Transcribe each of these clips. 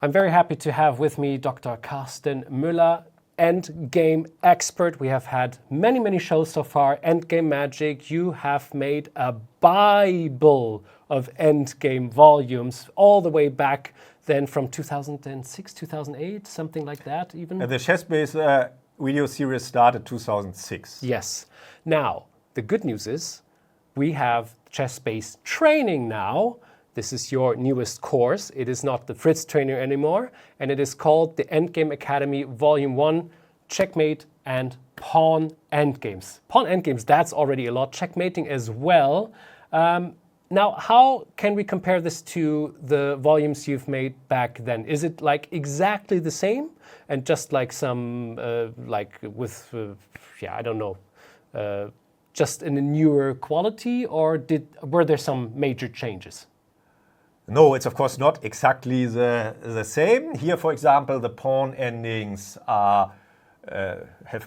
I'm very happy to have with me Dr. Karsten Müller, Endgame expert. We have had many shows so far. Endgame Magic, you have made a Bible of Endgame volumes all the way back then from 2006, 2008, something like that even. The chess-based video series started 2006. Yes. Now, the good news is we have chess-based training now. This is your newest course. It is not the Fritz trainer anymore, and it is called the Endgame Academy Vol.1, Checkmate and Pawn Endgames. Pawn Endgames, that's already a lot. Checkmating as well. Now, how can we compare this to the volumes you've made back then? Is it like exactly the same, and just like some, I don't know, just in a newer quality, or were there some major changes? No, it's of course not exactly the same. Here, for example, the pawn endings have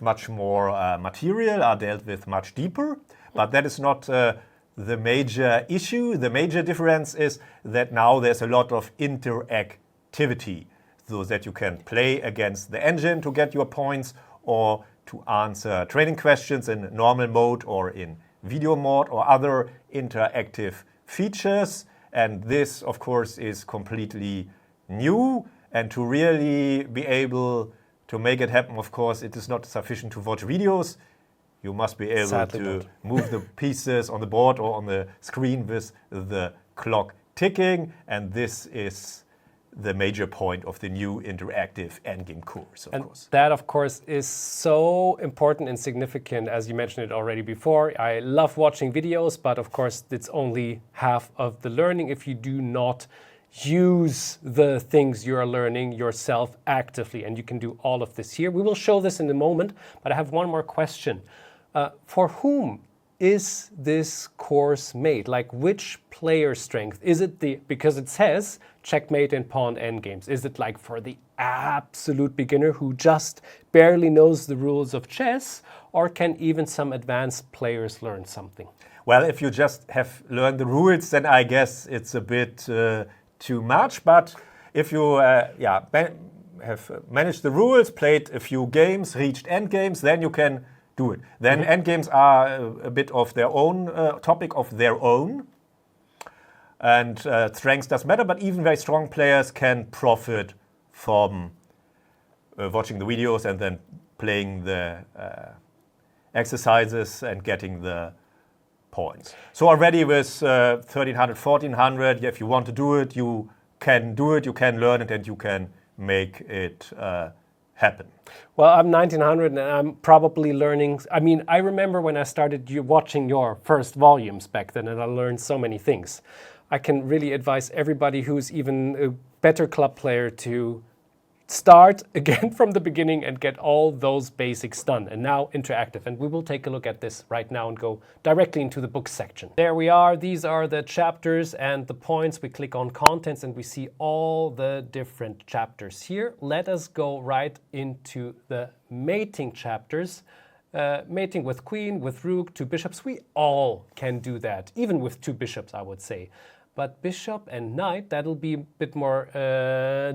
much more material, are dealt with much deeper, but that is not the major issue. The major difference is that now there's a lot of interactivity, so that you can play against the engine to get your points, or to answer training questions in normal mode or in video mode, or other interactive features. And this, of course, is completely new. And to really be able to make it happen, of course, it is not sufficient to watch videos. You must be able to move the pieces on the board or on the screen with the clock ticking. And this is the major point of the new interactive Endgame course, of course. That, of course, is so important and significant, as you mentioned it already before. I love watching videos, but of course, it's only half of the learning if you do not use the things you are learning yourself actively. And you can do all of this here. We will show this in a moment, but I have one more question. For whom is this course made? Like, which player strength? Is it because it says Checkmate and Pawn Endgames. Is it like for the absolute beginner who just barely knows the rules of chess, or can even some advanced players learn something? Well, if you just have learned the rules, then I guess it's a bit too much. But if you have managed the rules, played a few games, reached endgames, then you can do it. Then endgames are a bit of their own topic of their own. And strength does matter, but even very strong players can profit from watching the videos and then playing the exercises and getting the points. So already with 1300, 1400, if you want to do it, you can do it, you can learn it, and you can make it happen. Well, I'm 1900 and I'm probably learning. I mean, I remember when I started watching your first volumes back then, and I learned so many things. I can really advise everybody who's even a better club player to start again from the beginning and get all those basics done, and now interactive. And we will take a look at this right now and go directly into the book section. There we are. These are the chapters and the points. We click on contents and we see all the different chapters here. Let us go right into the mating chapters. Mating with queen, with rook, two bishops. We all can do that, even with two bishops, I would say. But bishop and knight, that'll be a bit more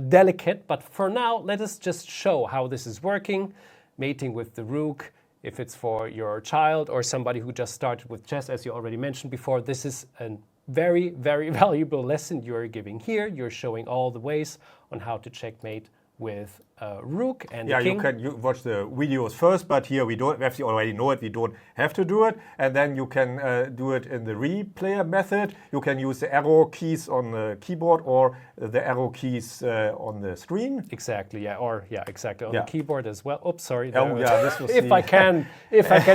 delicate. But for now, let us just show how this is working. Mating with the rook, if it's for your child or somebody who just started with chess, as you already mentioned before, this is a very valuable lesson you're giving here. You're showing all the ways on how to checkmate with rook and the king. You watch the videos first, but here we don't, if you already know it, we don't have to do it. And then you can do it in the replayer method. You can use the arrow keys on the keyboard or the arrow keys on the screen. Exactly, exactly, on the keyboard as well. Oops, sorry. This was if I can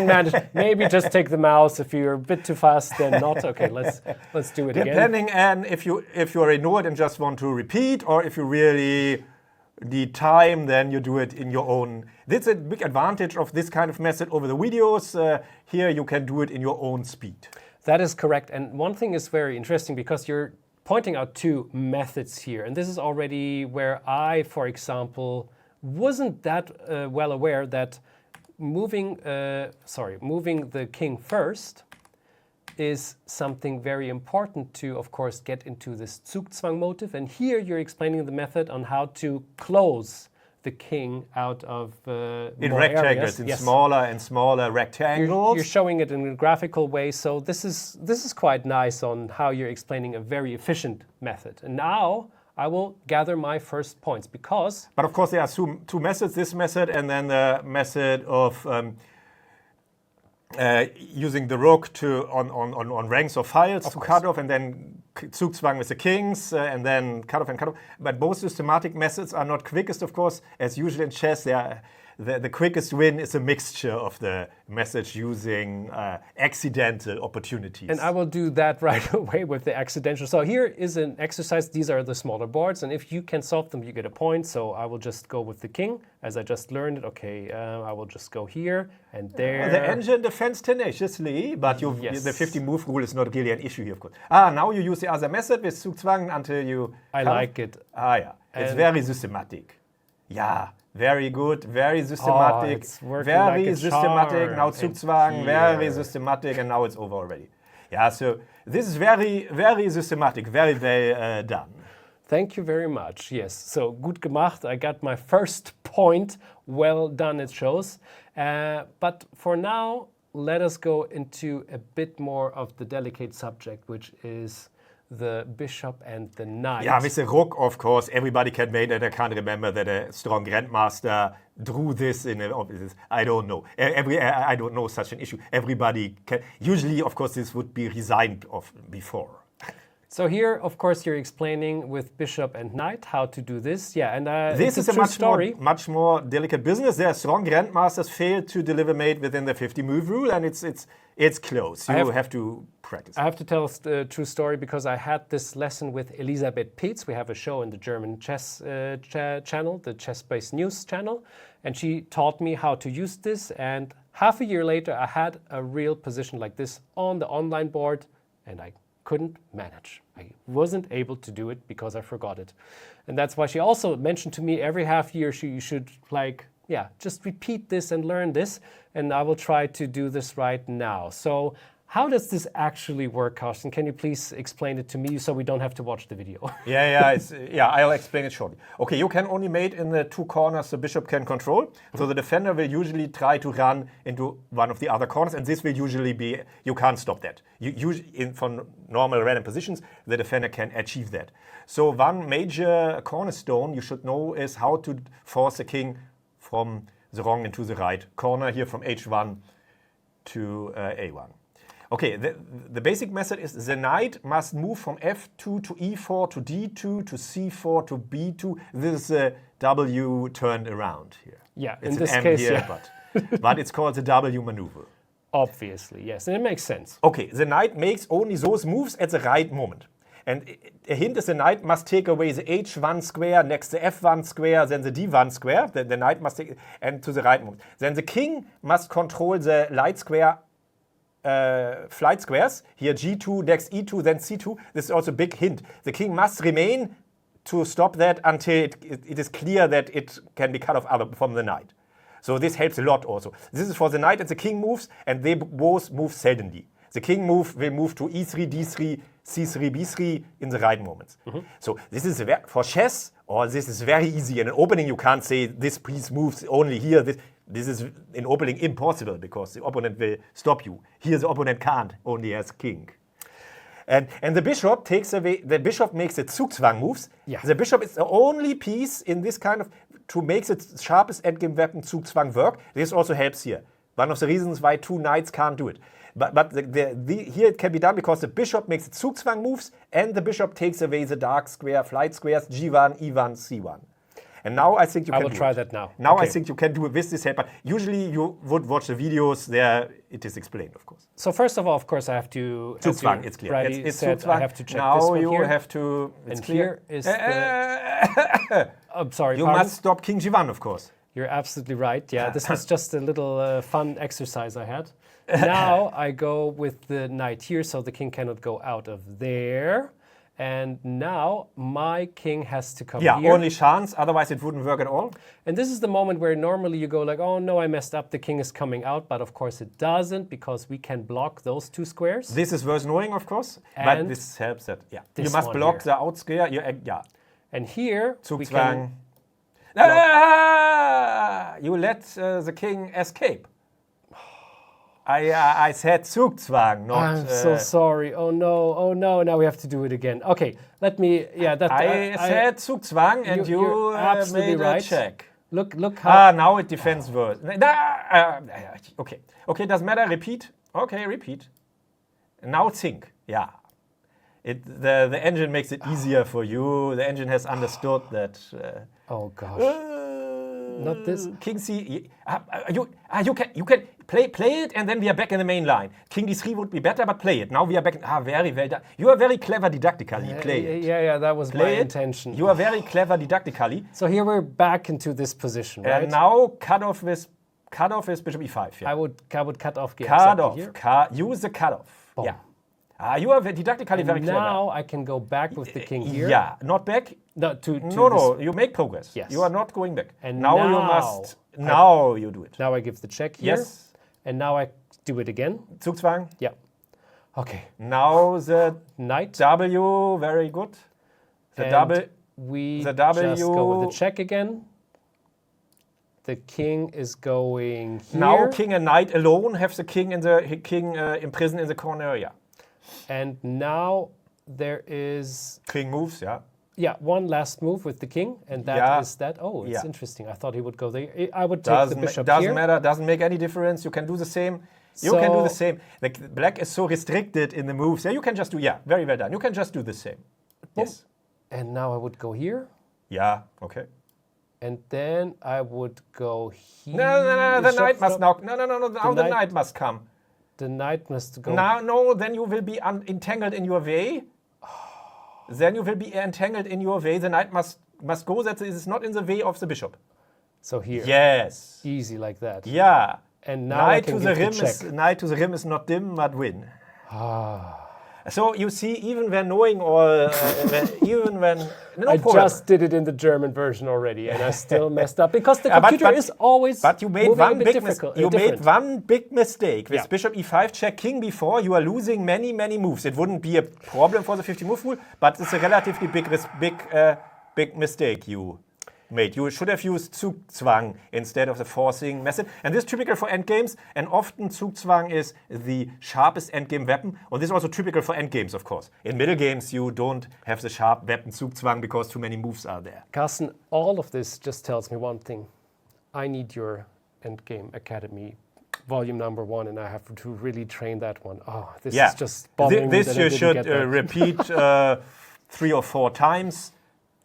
manage, maybe just take the mouse. If you're a bit too fast, then not. Okay, let's do it again. Depending on if you already know it and just want to repeat, or if you really need time, then you do it in your own. That's a big advantage of this kind of method over the videos. Here you can do it in your own speed. That is correct. And one thing is very interesting because you're pointing out two methods here. And this is already where I, for example, wasn't that well aware that moving the king first is something very important to, of course, get into this Zugzwang motive. And here you're explaining the method on how to close the king out of in more rectangles, areas. in Yes. smaller and smaller rectangles. You're showing it in a graphical way, so this is quite nice on how you're explaining a very efficient method. And now I will gather my first points because... But of course there are two methods, this method and then the method of using the rook to on ranks or files to cut off, and then Zugzwang with the kings, and then cut off and cut off. But both systematic methods are not quickest, of course. As usual in chess, the quickest win is a mixture of the methods using accidental opportunities. And I will do that right away with the accidental. So here is an exercise. These are the smaller boards, and if you can solve them, you get a point. So I will just go with the king, as I just learned it. Okay, I will just go here and there. The engine defends tenaciously, but Yes. the 50 move rule is not really an issue here, of course. Now you use the other method with Zugzwang until you... I like it. Yeah, it's very systematic. Yeah. Very good, very systematic, it's working very like a systematic. charm. Now Zugzwang, And very here. systematic, and now it's over already. Yeah, so this is very, very systematic, very well done. Thank you very much. Yes, so gut gemacht. I got my first point. Well done, it shows. But for now, let us go into a bit more of the delicate subject, which is the bishop and the knight. Yeah, with the rook, of course, everybody can make it. I can't remember that a strong grandmaster drew this in I don't know. I don't know such an issue. Everybody can. Usually, of course, this would be resigned of before. So here, of course, you're explaining with bishop and knight how to do this. Yeah, and this it's is a a true much more delicate business. There are strong grandmasters fail to deliver mate within the 50 move rule, and it's close. You have to practice. I have to tell a true story because I had this lesson with Elisabeth Peetz. We have a show in the German chess channel, the chess-based news channel, and she taught me how to use this. And half a year later, I had a real position like this on the online board, and I couldn't manage. I wasn't able to do it because I forgot it. And that's why she also mentioned to me every half year you should just repeat this and learn this, and I will try to do this right now. So how does this actually work, Karsten? Can you please explain it to me so we don't have to watch the video? I'll explain it shortly. Okay, you can only mate in the two corners the bishop can control. So the defender will usually try to run into one of the other corners, and this will usually be, you can't stop that. For normal random positions, the defender can achieve that. So one major cornerstone you should know is how to force the king from the wrong into the right corner, here from h1 to a1. Okay, the basic method is the knight must move from f2 to e4 to d2 to c4 to b2. This is a W turned around here. Yeah, it's in this an M case, here, yeah. but it's called the W maneuver. Obviously, yes, and it makes sense. Okay, the knight makes only those moves at the right moment. And a hint is the knight must take away the h1 square next to f1 square, then the d1 square. The knight must take, and to the right moment. Then the king must control the light square flight squares, here g2, next e2, then c2. This is also a big hint. The king must remain to stop that until it is clear that it can be cut off from the knight. So this helps a lot also. This is for the knight and the king moves, and they both move seldomly. The king will move to e3, d3, c3, b3 in the right moments. So this is for chess, or this is very easy. In an opening, you can't say this piece moves only here. This is in opening impossible because the opponent will stop you. Here the opponent can't, only has king. And the bishop takes away, the bishop makes the Zugzwang moves. Yeah. The bishop is the only piece in this kind of, to make the sharpest endgame weapon Zugzwang work. This also helps here. One of the reasons why two knights can't do it. But here it can be done because the bishop makes the Zugzwang moves and the bishop takes away the dark square, flight squares, g1, e1, c1. And now I think you can do it. I will try that now. Now Okay. I think you can do it with this help. But usually you would watch the videos there. It is explained, of course. So first of all, of course, I have to... as Zugzwang, you it's clear. already It's said, Zugzwang. I have to check now this one you here. have to... It's And clear. here is the... I'm sorry, You pardon? must stop king g1, of course. You're absolutely right. Yeah, this was just a little fun exercise I had. Now I go with the knight here, so the king cannot go out of there. And now my king has to come Yeah, here. only chance, otherwise it wouldn't work at all. And this is the moment where normally you go like, oh no, I messed up, the king is coming out. But of course it doesn't, because we can block those two squares. This is worth knowing, of course, but And this helps that. Yeah, you this must one block here. the out square. Yeah, And here we Zugzwang. can... You let the king escape. I said Zugzwang, not... I'm so sorry. Oh no, now we have to do it again. Okay, let me... Yeah, that... I said Zugzwang and you you're absolutely made right. a check. Look how... Now it defends worse. Okay, doesn't matter. Repeat. Okay, repeat. Now think. Yeah. The engine makes it easier for you. The engine has understood that... oh gosh. Not this. King C. You can play it, and then we are back in the main line. King D3 would be better, but play it. Now we are back. Very well done. You are very clever didactically. Play it. Yeah, that was my intention. You are very clever didactically. So here we're back into this position, right? And now cut off with bishop e5. Yeah. I would cut off. Cut off. Use the cutoff. Boom. Yeah. You are didactically very clever. Now I can go back with the king here. Yeah, not back. No, No, you make progress. Yes. You are not going back. And now you must. Now you do it. Now I give the check here. Yes. And now I do it again. Zugzwang. Yeah. Okay. Now the Knight. W, very good. The double. We the W. just go with the check again. The king is going here. Now king and knight alone have the king imprisoned in the corner. Yeah. And now there is... King moves, yeah. Yeah, one last move with the king, and that is that. Oh, it's interesting. I thought he would go there. I would take the bishop here. Doesn't matter, doesn't make any difference. You can do the same. You can do the same. Like, black is so restricted in the moves. Yeah, you can just do, very well done. You can just do the same. Boom. Yes. And now I would go here. Yeah, okay. And then I would go here. No, the knight must now. No, now the knight must come. The knight must go. No, then you will be entangled in your way. Then you will be entangled in your way. The knight must go. That is not in the way of the bishop. So here. Yes. Easy like that. Yeah. And now knight to the rim is not dim, but win. So you see, even when knowing all, just did it in the German version already, and I still messed up because the computer is always. But you made one big mistake. You made one big mistake with bishop e5 check king before. You are losing many moves. It wouldn't be a problem for the 50 move rule, but it's a relatively big mistake you made. You should have used Zugzwang instead of the forcing method. And this is typical for endgames, and often Zugzwang is the sharpest endgame weapon. And this is also typical for endgames, of course. In middle games, you don't have the sharp weapon Zugzwang because too many moves are there. Karsten, all of this just tells me one thing. I need your Endgame Academy Vol.1, and I have to really train that one. Oh, this is just bothering me. This you should repeat 3 or 4 times,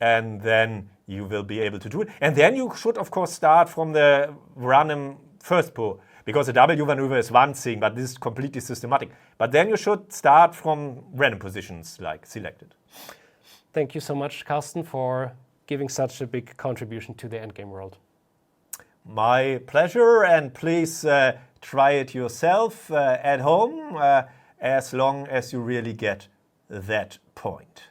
and then you will be able to do it. And then you should, of course, start from the random first pull, because the W maneuver is one thing, but this is completely systematic. But then you should start from random positions, like selected. Thank you so much, Karsten, for giving such a big contribution to the endgame world. My pleasure, and please try it yourself at home, as long as you really get that point.